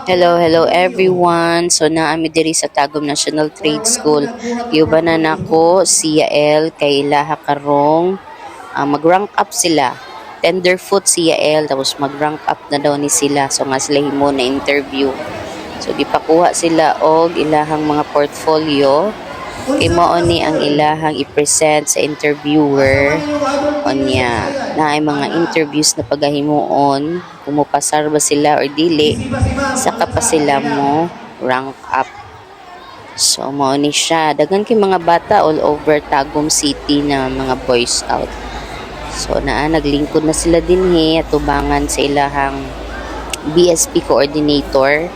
Hello everyone. So naami diri sa Tagum National Trade School. Giubanan nako si Yael kay Laha karong mag-rank up sila. Tenderfoot si Yael tapos mag-rank up na daw ni sila. So nga sila himo na interview. So gipakuha sila og ilahang mga portfolio. Kay mao ni ang ilahang i-present sa interviewer onya na ay mga interviews na pagahimuon kung mopasar ba sila or dili saka pa sila mo rank up. So mao ni siya, daghan kay mga bata all over Tagum City na mga Boy Scout. So naglingkod na sila dinhi atubangan sa ilahang BSP coordinator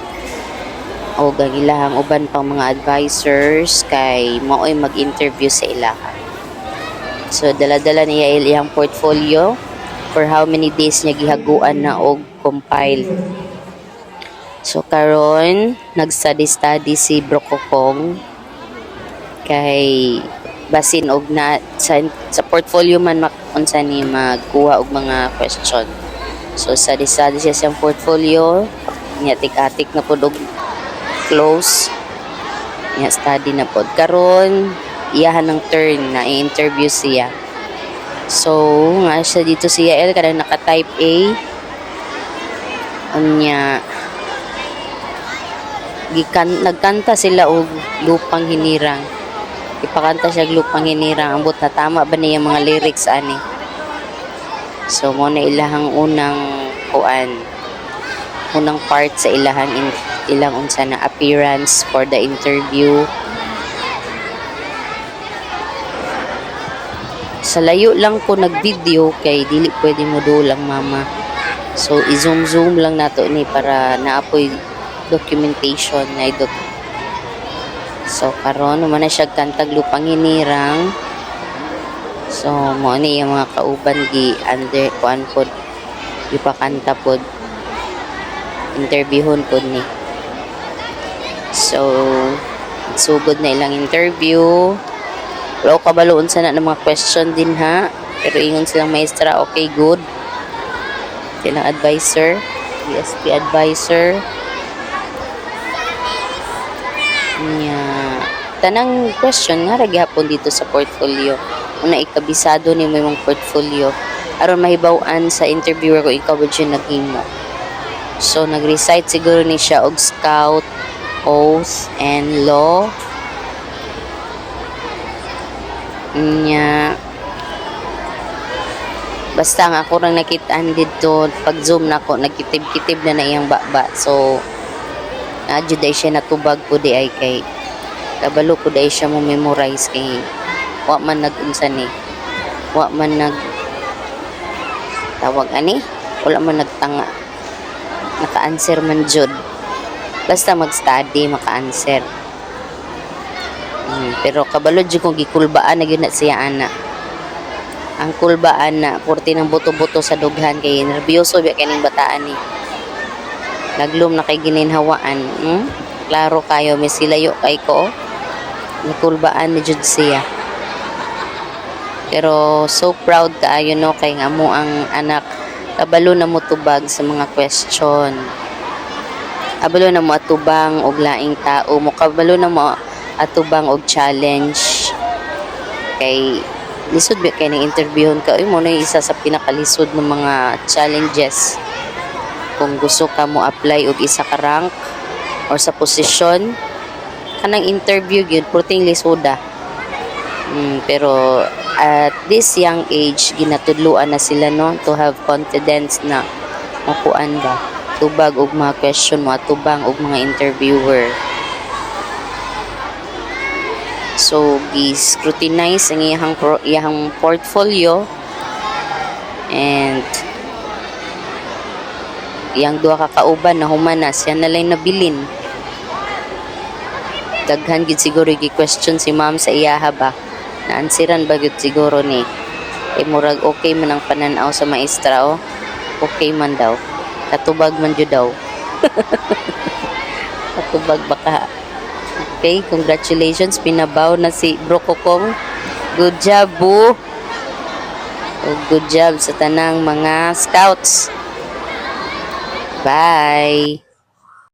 o gagilahang uban pang mga advisors kay mao'y mag-interview sa ilaha. So dala-dala niya iyang portfolio for how many days niya gihaguan na og compile. So karon nag-study si Brokokong kay basin og na sa portfolio man unsa ni magkuha og mga question. So study siya sa portfolio niya tik-atik na pud og close niya study na pod karon iyahan ng turn na i-interview siya. So nga siya dito si Yael kada naka-type A unya nagkanta sila og lupang hinirang. Ipakanta siya lupang hinirang ambot na tama ba niya mga lyrics ani. So mo na ilahang unang part sa ilang unsa na appearance for the interview. Sa layo lang ko nag-video kay dili pwede mo dulang mama. So i-zoom lang nato ni para naapoy documentation na So karon naman na siya kantag lupang hinirang. So mo ni yung mga kauban gi under kuan pod ipakanta pod interviewon pod ni. So sugod na ilang interview. Wala ko kabaloon sana ng mga question din ha. Pero ingon silang maestra, okay, good. Silang advisor, ESP advisor. Tanang question nga ragyapon dito sa portfolio. Una ikabisado ni mo yung portfolio. Aron mahibaw-an sa interviewer ko ikaw ba dyan naghimo. So nag-recite siguro ni siya og scout, oath, and law. Basta nga ako rang nakitaan dito pag zoom na ko nagkitib-kitib na iyang baba. So adyo day siya natubag po di ay kay kabalo po day siya mo memorize kay wa man nagunsa ni wa man tawag ani wala man nagtanga naka-answer man jud basta mag-study maka-answer. Pero kabalo jud kung gikulbaan na gyud na siya ana. Ang kulbaan na porti ng buto-buto sa dughan kay nerbiyoso biya kaning bataan ni. Naglum na kay gininhawaan. Klaro kayo may silayo kay ko. Nikulbaan ni jud siya. Pero so proud kaayo no kay nga mo ang anak kabalo na mo tubag sa mga question. Kabalo na mo atubang og laing tao mo kabalo na mo atubang og challenge kay lisod ba kay interviewon ka mo na isa sa pinakalisod ng mga challenges kung gusto ka mo apply og isa ka rank or sa posisyon kanang interview gyud puting lisoda. Pero at this young age ginatudluan na sila no to have confidence na makuan ba tubag og mga question mo atubang og mga interviewer. So, gi-scrutinize ang iyang portfolio and iyang duha ka kauban na humanas yan na lang nabilin. Daghan gid siguro gi-question si ma'am sa iyaha ba. Naansiran ba gid siguro ni kay murag okay man ang pananaw sa maestra o. Okay man daw. Katubag man jud daw. Katubag baka. Okay, congratulations. Pinabaw na si Brokokong. Good job, boo. Good job sa tanang mga scouts. Bye.